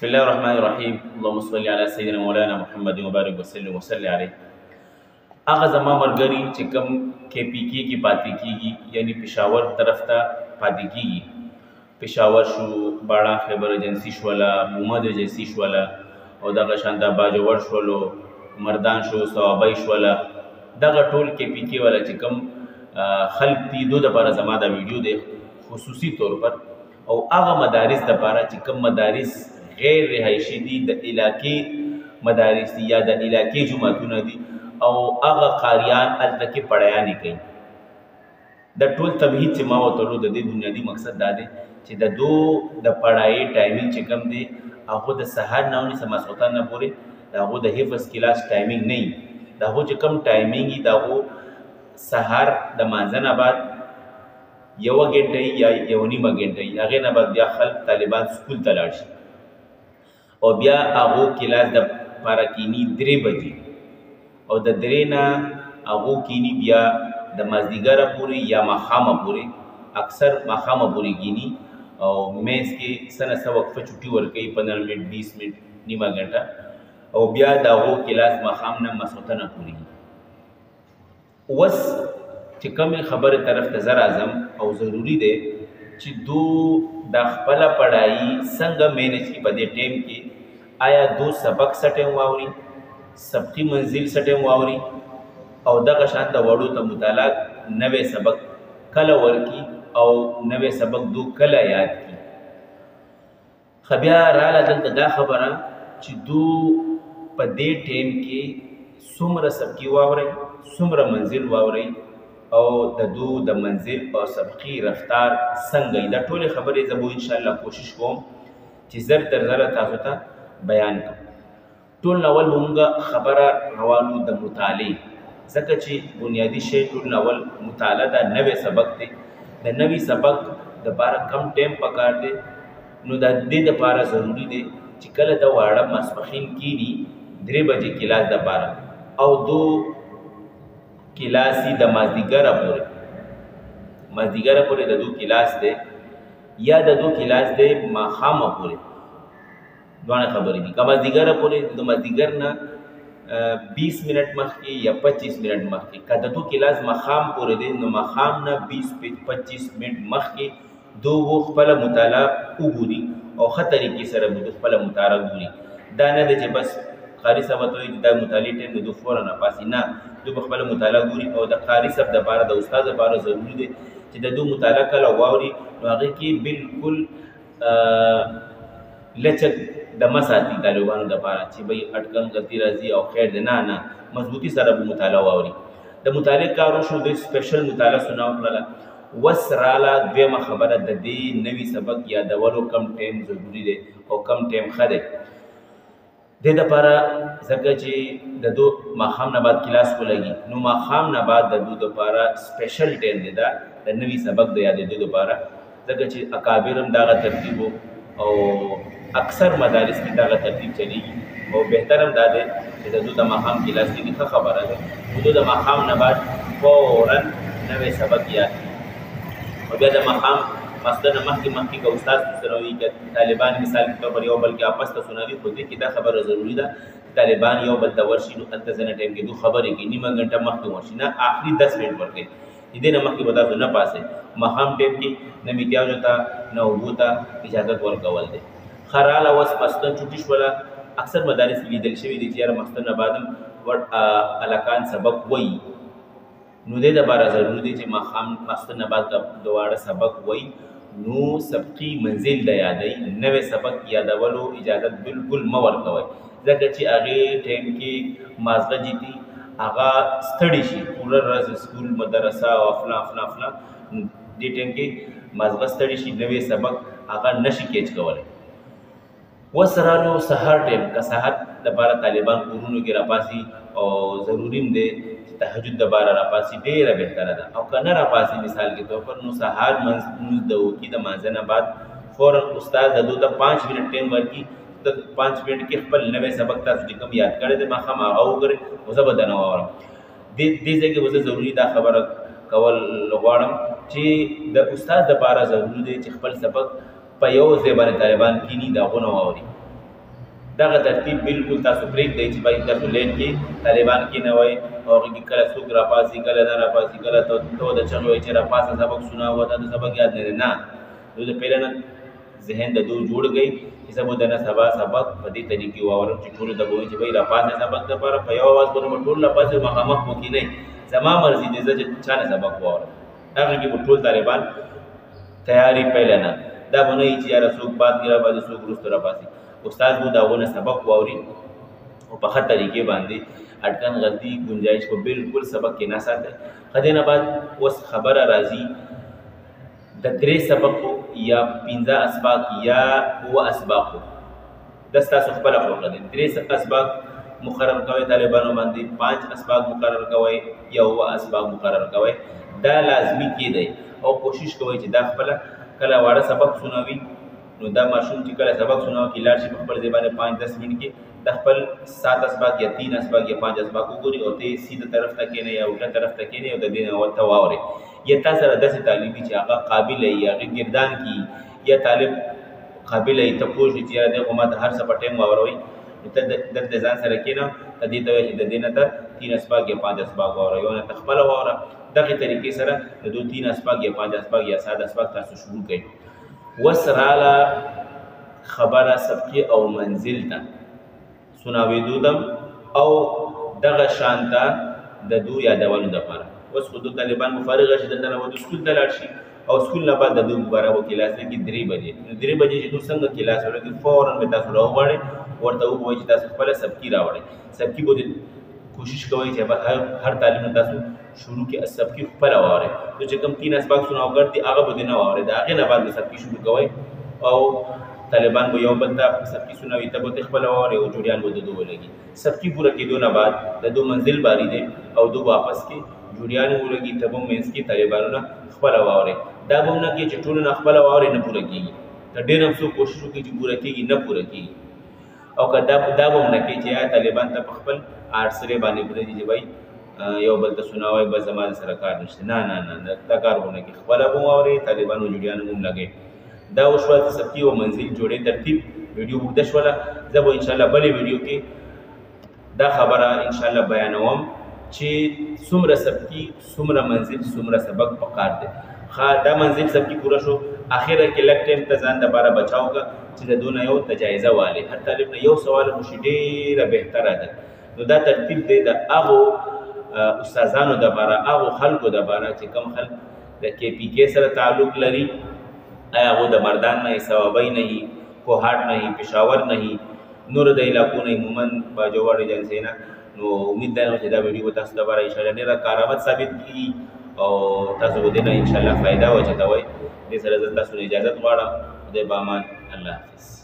بسم الله الرحمن الرحیم. اللهم صل علی سیدنا مولانا محمد مبارک وسلم وصلی علیه. هغه زما ملګري چې کوم KPK کې پاتې کیږي، یعنی پېښور طرف ته پاتې کیږي، پېښور شو، باړه خیبر ایجنسی شوله، محمد ایجنسی شوله، او دغه شانته باجوړ شولو، مردان شو، صوابۍ شوله، دغه ټول KPK والا چې کوم خلک دي دو دپاره زما دا ویډیو دی خصوصي طور پر، او هغه مدارس دپاره چې کوم مدارس غیر رهایشي دي، د علاقې مدارس دي یا د علاقې جماعتونه دي، او هغه قاریان هلته کې پړیانې کوي. د ټول تمهید چې ما ورته ویلو، د دې بنیادي مقصد دا دی چې د دو د پړایې ټایمینګ چې کوم دی، هغه د سهار نه ونیسه ماسخوتن نه پورې د هغو د حفظ کلاس ټایمینګ نه وي. د هغو چې کوم ټایمینګ وي، د هغو سهار د مانځه نه بعد 1 غنټه یا 1.5 غنټه، هغې نه بعد بیا خلک طالبان سکول ته لاړ شي، او بیا هغو کلاس د پاره کینی 3 بجې، او د 3 نه هغو کینی بیا د مازدیګره پورې یا ماښامه پورې، اکثر ماښامه پورې کینی، او میز کې څه نه څه وقفه چوټي ورکوي، 15 منټ 20 منټ نیمه غنټه، او بیا د هغو کلاس ماښام نه ماسخوتنه پورې. اوس چې کومې خبرې طرف ته زه راځم، او ضروري دی چې دو دا خپله پړایي څنګه مینج کړي په دې ټایم کې. آیا دو سبق څه ټایم واوري، سبقي منزل څه ټایم واوري، او دغه شان د وړو ته مطالعه نوی سبق کله ورکي، او نوی سبق دو کله یاد کړي. ښه بیا راله دلته دا خبره چې دو په دې ټایم کې څومره سبقي واورئ، څومره منزل واورئ، او د دو د منزل او سبقي رفتار څنګه وي. دا ټولې خبرې زه به انشاءالله کوشش کوم چې زر تر زره تاسو ته بیان کړم. ټول اول به مونږ خبره روانو د مطالعې، ځکه چې بنیادي شی ټول اول مطالعه دا نوی سبق دی. د نوي سبق دپاره کم ټایم پکار دی، نو د دې دپاره ضروري دی چې کله د واړه ماسپښین کینی 3 بجې کلاس دپاره، او دو کلاس د مازدیګره پورې، مازدیګره پورې د دو کلاس دی، یا د دو کلاس دی ماښامه پورې. دواړه خبرې دي. که مازدیګره پورې د مازدیګر نه 20 منټ مخکې یا 25 منټ مخکې، که د دو کلاس ماښام پورې دی، نو ماښام نه 20-25 منټ مخکې دو خپله مطالعه وګوري، او ښه طریقې سره به دو خپله مطالعه ګوري. دا نه دی چې بس قاري صاحب ته وایي چې دا مطالعې ټایم دی، دو فوراً راپاسي. نه، دو به خپله مطالعه ګوري، او د قاري صاحب دپاره د استاد دپاره ضروري دی چې د دو مطالعه کله واوري، نو هغې کې بالکل لچک دمه ساتي طالبانو دپاره چې بهی اټکل غلطي راځي او خیر دی. نه نه، مضبوطي سره به مطالعه واوري. د مطالعې کار وشو، دوی سپیشل مطالعه سنا وکړله. وس راله دویمه خبره، د دې نوي سبق یادولو کم ټایم ضروري دی، او کم ټایم ښه دی دې دپاره، ځکه چې د دو ماښام نه بعد کلاس ولګي، نو ماښام نه بعد د دو دپاره سپیشل ټایم دی دا د نوي سبق د یادېدو دپاره، ځکه چې اکابر هم دغه ترتیب او اکثر مدارس کې دغه ترتیب چلیږي، او بهتر هم دا دی چې د دو د ماښام کلاس کې ښه خبره ده. د دو د ماښام نه بعد فوراً نوی سبق یاد کړي، او بیا د ماښام ماسخوتن نه مخکې که استاد سره وي، که طالبان مثال کے طور پر یو بل کې آپس ته سنوي، خو دې کې دا خبره ضروري ده طالبان یو بل ته ورشي، نو هلته ځینې ټایم کې دو خبرې کوي، نیمه غنټه مخکې ورشي، نه آخري 10 منټ ورکوي. د دې نه مخکې به تاسو نه پاسئ. ماښام ټایم کې نه میتیازو ته نه اوبو ته اجازت ورکول دی. ښه راله اوس ماسخوتن چوټي شوله. اکثر مدارس کې لیدل شوي دي چې یاره ماسخوتن نه بعد هم هلکان سبق وایي، نو دې دپاره ضروري دی چې ماسخوتن نه بعد د واړه سبق وایي، نو سبقي منزل د یادوي. نوی سبق یادولو اجازت بالکل مه ورکوئ، ځکه چې هغې ټایم کې مازغه جدي هغه ستړي شي، پوره ورځ سکول مدرسه او فلان فلان فلان، دې ټایم کې مازغه ستړي شي، نوی سبق هغه نشي کیچ کولی. اوس رالو سهار ټایم، که سهار دپاره طالبان کورونو کې راپاسي، او ضروري هم دی چې تهجد دپاره راپاسي، ډېره بهتره ده. او که نه راپاسي مثال کے طور پر، نو سهار لمونځ د وکړي، د مانځه نه بعد فوراً استاد د دو ته 5 منټ ټایم ورکړي، د 5 منټ کې خپل نوی سبق تاسو چې کوم یاد کړی دی ماښام هغه وګورئ، او زه به درنه واورم. دې ځای کې به زه ضروري دا خبره کول غواړم چې د استاد دپاره ضروري دی چې خپل سبق په یو ځای باندې طالبان کینی د هغو نه واوري، دغه ترتیب بالکل تاسو پرېږدئ چې بھائی تاسو لین کې طالبان کېنوئ او هغې کې کله څوک راپاڅي کله نه راپاڅي کله ته د چغې وایي چې راپاسه سبق سناوه دا د سبق یاد نه دی نه دوی د پهله نه ذهن د دوی جوړ کړئ چې زه به د نه سبا سبق په دې طریقې واورم چې ټولو ته به وایي چې بھائی راپاسئ سبق دپاره په یو اواز به نو ټول راپاسئ مخامخ مو کښېنئ زما مرضي دی زه چې چا نه سبق واورم هغې کې به ټول طالبان تیاری پهله نه دا به نه وي چې یاره څوک بعد کې راپاسي څوک وروسته راپاسي استاد به د هغو نه سبق واوري او په ښه طریقې باندې اټکن غلطي گنجائش کو بالکل سبق کې نه ساتئ ښه دې نه بعد اوس خبره راځي د 3 سبقو یا 15 اسباق یا 9 اسباقو دا ستاسو خپله خوښه دی 3 اسباق مقرر کوئ طالبانو باندې 5 اسباق مقرر کوئ یا 9 اسباق مقرر کوئ دا لازمي کېدی او کوشش کوئ چې دا خپله کله واړه سبق سنوي نو دا ماشوم چې کله سبق سناو کې لاړ شي په خپل ځای باندې 5-10 منټ کې د خپل 7 اسباق یا 3 اسباق یا 5 اسباق وګوري او ته سیده طرف ته کېنئ یا الټه طرف ته کېنئ او د دې نه ورته واورئ یا تا سره داسې طالب وي چې هغه قابل وي هغې ګردان کي یا طالب قابل وي ته پوه شي چې یاره دی خو ما ته هر څه په ټایم واوروئ نو ته دلته ځان سره کېنه ته دې ته وایي چې د دې نه ته 3 اسباق یا 5 اسباق واوره یو نه ته خپله واوره دغې طریقې سره د دو 3 اسباق یا 5 اسباق یا 7 اسباق تاسو شروع کړئ وس راله خبره سبقي او منزل ته سناوېدو دم او دغه شان ته د دو یادولو دپاره اوس خو دو طالبان مفارغه شي دلته نه به دو سکول ته لاړ شي او سکول نه بعد د دو مباره به کلاس لګي 3 بجې نو 3 بجې چې دو څنګه کلاس ولګي فوراً به تاسو راوغواړئ ورته وګورئ چې تاسو خپله سبقي راوړئ سبقي به کوشش کوئ چې هر تعلیم نه تاسو شروع کې سبقي خپله واورئ نو چې کوم 3 اسباق سناوګر دي هغه به دې نه واورئ د هغې نه بعد به سبقي شروع کوئ او طالبان به یو بل ته سبقي سنوي ته به خپله واورئ او جوړیان به د دو ولګي سبقي پوره کېدو نه بعد د دو منزل باری دی او دو واپس کې جوړیان ولګي ته به منځ کې طالبانو نه خپله واورئ دا به هم نه کېږي چې ټولو نه خپله واورئ نه پوره کېږي که ډېر هم څوک کوشش وکړي چې پوره کېږي نه پوره کېږي او که دا به هم نه کوي چې یا طالبان ته په خپل آرسرې باندې پرېږدي چې بھائی یو بل ته سناوئ بس زما د سره کار نشته نه نه نه دا کار به ونه کړي خپله به واورئ طالبانو جوړیانو هم لګئ دا وشوه د سبقي او منزل جوړې ترتیب ویډیو اوږده شوله زه به انشاءالله بلې ویډیو کې دا خبره انشاءالله بیانوم چې څومره سبقي څومره منزل څومره سبق پکار دی ښه دا منزل سبقي پوره شو اخره کې لږ ټایم ته ځان دپاره بچاو که چې د دونه یو ته جایزه والې هر طالب نه یو سوال وشي ډېره بهتره ده نو دا ترتیب دی د هغو استادانو دپاره هغو خلکو دپاره چې کوم خلک د KPK سره تعلق لري آیا هغو د مردان نه ثوابی نه وي کوهاټ نه وي پېښور نه وي نورو د علاقو نه مومن باجوړ ایجنسۍ نه نو امید ده چې دا ویډیو به تاسو دپاره انشاءالله ډېره کارآمد ثابت کېږي او تاسو به دې نه انشاءالله فایده واچتوئ دې سره زه تاسو نه اجازت غواړم خدای په امان الله حافظ